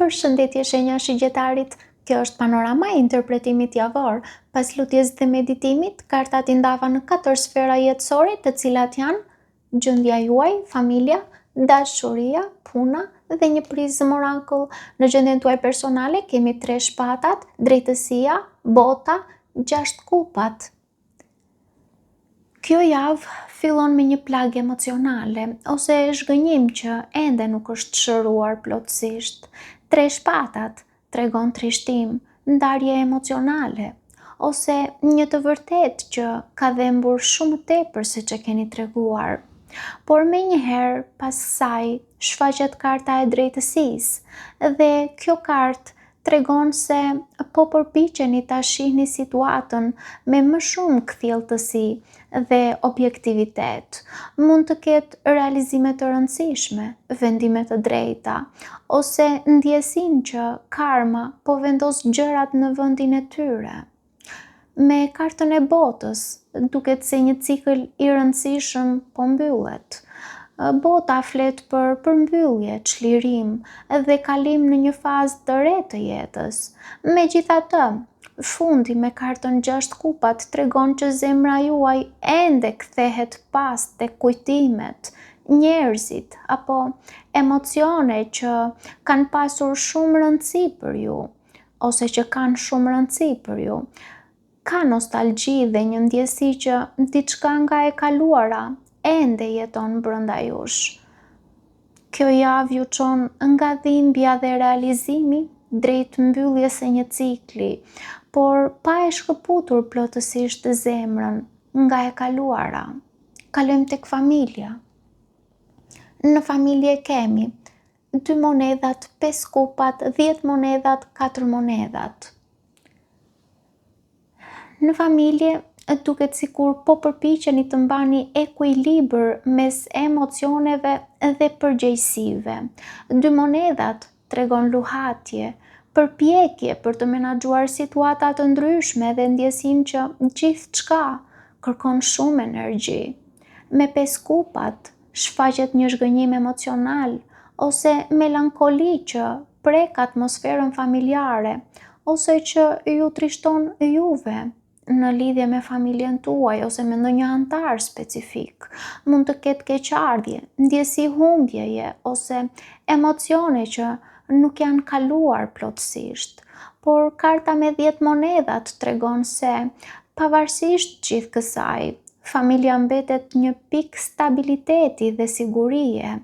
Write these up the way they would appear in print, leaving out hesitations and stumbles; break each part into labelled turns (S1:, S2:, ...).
S1: Përshëndetje shenja shigjetarit, kjo është panorama e interpretimit javor. Pas lutjes dhe meditimit, kartat i ndava në 4 sfera jetësore, të cilat janë gjendja juaj, familja, dashuria, puna dhe një prizmë orakull. Në gjendjen tuaj personale kemi 3 shpatat, drejtësia, bota, 6 kupat. Kjo javë fillon me një plagë emocionale ose zhgënjim që ende nuk është shëruar plotësisht. 3 shpatat tregon trishtim, ndarje emocionale ose një të vërtet që ka dhembur shumë tepër se që keni treguar. Por menjëherë pas kësaj shfaqet karta e drejtësisë dhe kjo kartë tregon se po përpiqeni ta shihni situatën me më shumë kthjelltësi dhe objektivitet. Mund të ketë realizime të rëndësishme, vendime të drejta, ose ndjesinë që karma po vendos gjërat në vendin e tyre. Me kartën e botës, duket se një cikël i rëndësishëm po mbyllet. Bota flet për përmbyllje, çlirim dhe kalim në një fazë të re të jetës. Megjithatë, fundi me kartën 6 kupat tregon që zemra juaj ende kthehet pas tek kujtimet, njerëzit apo emocione që kanë pasur shumë rëndësi për ju, ose që kanë shumë rëndësi për ju. Ka nostalgji dhe një ndjesi që diçka nga e kaluara ende jeton brenda jush. Kjo javë ju çon nga dhimbja dhe realizimi drejt mbylljes së një cikli, por pa e shkëputur plotësisht zemrën nga e kaluara. Kalojmë tek familja. Në familje kemi 2 monedhat, 5 kupat, 10 monedhat, 4 monedhat. Në familje duket sikur po përpiqeni të mbani ekuilibër mes emocioneve dhe përgjegjësive. 2 monedhat tregon luhatje, përpjekje për të menaxhuar situata të ndryshme dhe ndjesinë që gjithçka kërkon shumë energji. Me 5 kupat shfaqet një zhgënjim emocional ose melankoli që prek atmosferën familjare ose që ju trishton juve në lidhje me familjen tuaj ose me ndonjë antar specifik. Mund të ketë keqardhje, ndjesi humbjeje ose emocione që nuk janë kaluar plotësisht. Por karta me 10 monedhat tregon se pavarësisht gjithë kësaj, familja mbetet një pikë stabiliteti dhe sigurie.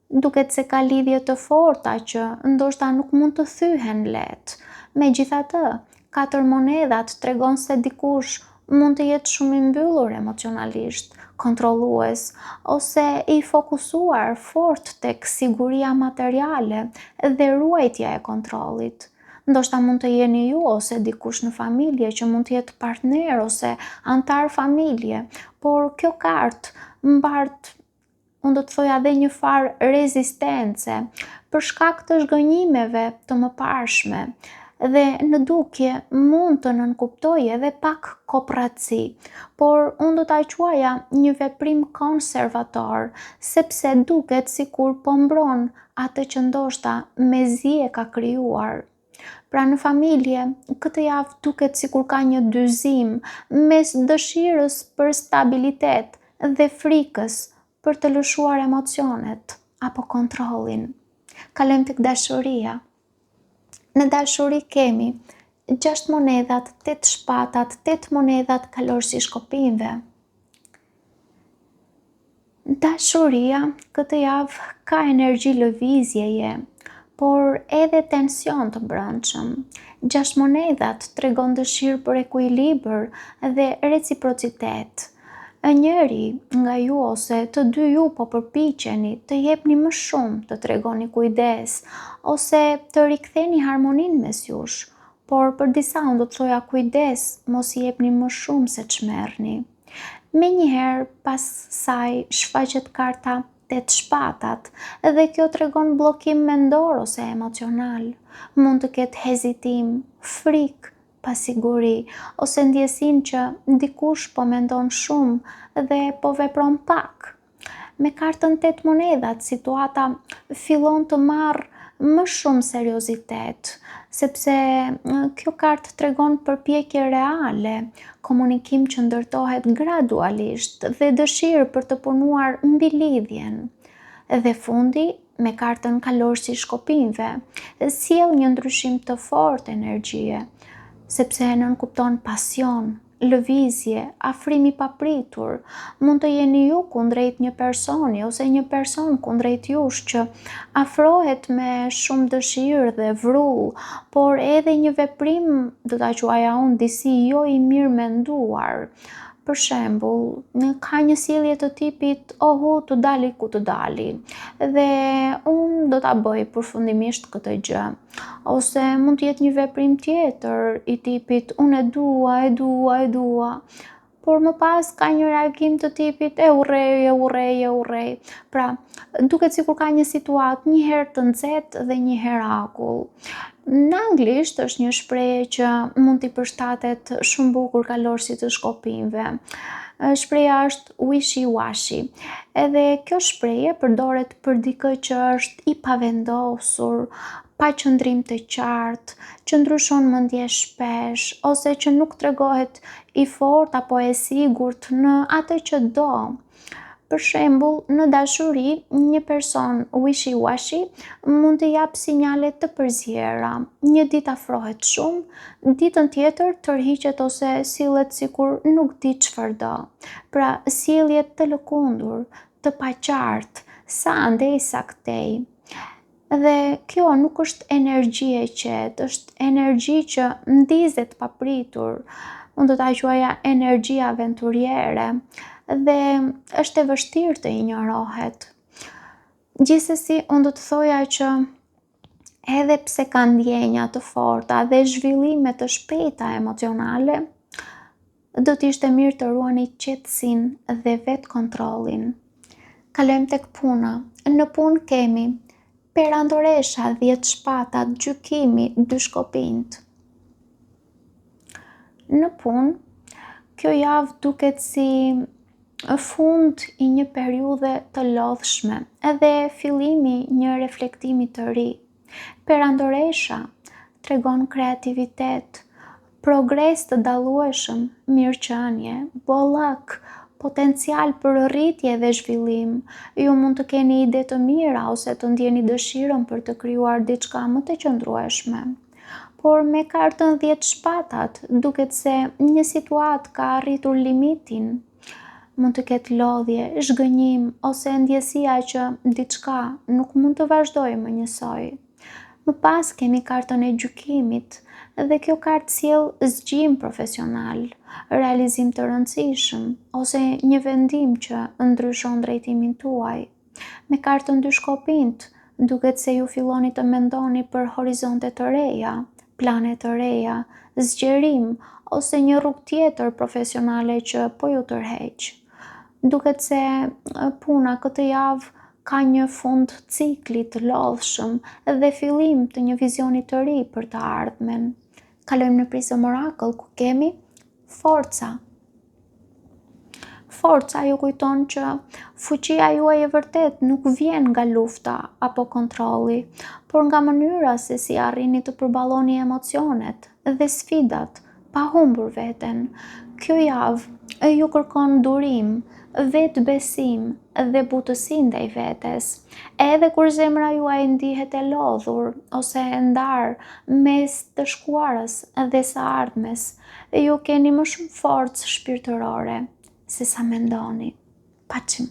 S1: Duket se ka lidhje të forta që ndoshta nuk mund të thyhen lehtë. Megjithatë, 4 monedhat tregon se dikush mund të jetë shumë i mbyllur emocionalisht, kontrollues ose i fokusuar fort tek siguria materiale dhe ruajtja e kontrollit. Ndoshta mund të jeni ju ose dikush në familje që mund të jetë partner ose antar familje, por kjo kartë mbart, unë do të thoja edhe një farë rezistence për shkak të zhgënjimeve të mëparshme dhe në dukje mund të nënkuptojë edhe pak kopratësi, por unë do ta quaja një veprim konservator, sepse duket sikur po mbron atë që ndoshta mezi e ka krijuar. Pra në familje, këtë javë duket sikur ka një dyzim mes dëshirës për stabilitet dhe frikës për të lëshuar emocionet apo kontrollin. Kalojmë tek dashuria. Në dashuri kemi 6 monedhat, 8 shpatat, 8 monedhat kalor si shkopinjve. Dashuria këtë javë ka energji lëvizjeje, por edhe tension të brendshëm. 6 monedhat tregon dëshirë për ekuilibër dhe reciprocitet. Njëri nga ju ose të dy ju po përpiqeni të jepni më shumë, të tregoni kujdes ose të riktheni harmoninë mes jush, por për disa unë do të thoja kujdes, mos i jepni më shumë se ç'merrni. Menjëherë pas saj shfaqet karta 8 shpatat dhe kjo tregon bllokim mendor ose emocional. Mund të ketë hezitim, frikë, pasiguri ose ndjesinë që dikush po mendon shumë dhe po vepron pak. Me kartën 8 monedhat, situata fillon të marrë më shumë seriozitet, sepse kjo kartë tregon përpjekje reale, komunikim që ndërtohet gradualisht dhe dëshirë për të punuar mbi lidhjen. Dhe fundi, me kartën kalorësi shkopinjve, sjell një ndryshim të fortë energjie, sepse nënkupton pasion, lëvizje, afrim i papritur. Mund të jeni ju kundrejt një personi ose një person kundrejt jush që afrohet me shumë dëshirë dhe vrull, por edhe një veprim, do ta quaja unë, disi jo i mirë menduar. Për shembull, ka një sjellje të tipit ohu të dali ku të dali dhe unë do ta bëj përfundimisht këtë gjë. Ose mund të jetë një veprim tjetër i tipit unë e dua, por më pas ka një reagim të tipit e urrej. Pra, duket sikur ka një situatë një herë të nxehtë dhe një herë akull. Në anglisht është një shprehje që mund t'i përshtatet shumë bukur kalorësit të shkopinjve. Shpreha është wishy-washy. Edhe kjo shprehje përdoret për dikë që është i pavendosur, pa qëndrim të qartë, që ndryshon mendje shpesh, ose që nuk tregohet i fortë apo e sigurt në atë që do. Për shembull, në dashuri, një person wishy-washy mund të jap sinjale të përzierura. Një ditë afrohet shumë, ditën tjetër tërhiqet ose sillet sikur nuk di çfarë do. Pra, sjellje të lëkundur, të paqartë, sa andej sa këtej. Dhe kjo nuk është energji e qetë, është energji që ndizet papritur. Unë do ta quaja energji aventuriere dhe është e vështirë të injorohet. Gjithsesi, unë do të thoja që edhe pse ka ndjenja të forta dhe zhvillime të shpejta emocionale, do t'ishte mirë të ruani qetësinë dhe vetë kontrollin. Kalojmë tek puna. Në punë kemi perandoresha, 10 shpatat, gjykimi, 2 shkopinjt. Në punë, kjo javë duket si fund i një periudhe të lodhshme edhe fillimi një reflektimi të ri. Perandoresha tregon kreativitet, progres të dallueshëm, mirëqenie, bollak, potencial për rritje dhe zhvillim. Ju mund të keni ide të mira ose të ndjeni dëshirën për të krijuar diçka më të qëndrueshme. Por me kartën 10 shpatat, duket se një situatë ka arritur limitin. Mund të ketë lodhje, zhgënjim ose ndjesia që diçka nuk mund të vazhdojë më njësoj. Më pas kemi kartën e gjykimit dhe kjo kartë sjell zgjim profesional, realizim të rëndësishëm ose një vendim që ndryshon drejtimin tuaj. Me kartën 2 shkopinjt, duket se ju filloni të mendoni për horizonte të reja, plane të reja, zgjerim ose një rrugë tjetër profesionale që po ju tërheq. Duket se puna këtë javë ka një fund cikli të lodhshëm dhe fillim të një vizioni të ri për të ardhmen. Kalojmë në Prism Oracle ku kemi forca. Forca ju kujton që fuqia juaj e vërtet nuk vjen nga lufta apo kontrolli, por nga mënyra se si arrini të përballoni emocionet dhe sfidat pa humbur veten. Kjo javë ju kërkon durim, vetbesim dhe butësi ndaj vetes. Edhe kur zemra juaj ndihet e lodhur ose e ndarë mes të shkuarës dhe së ardhmes, ju keni më shumë forcë shpirtërore se sa mendoni. Paçim.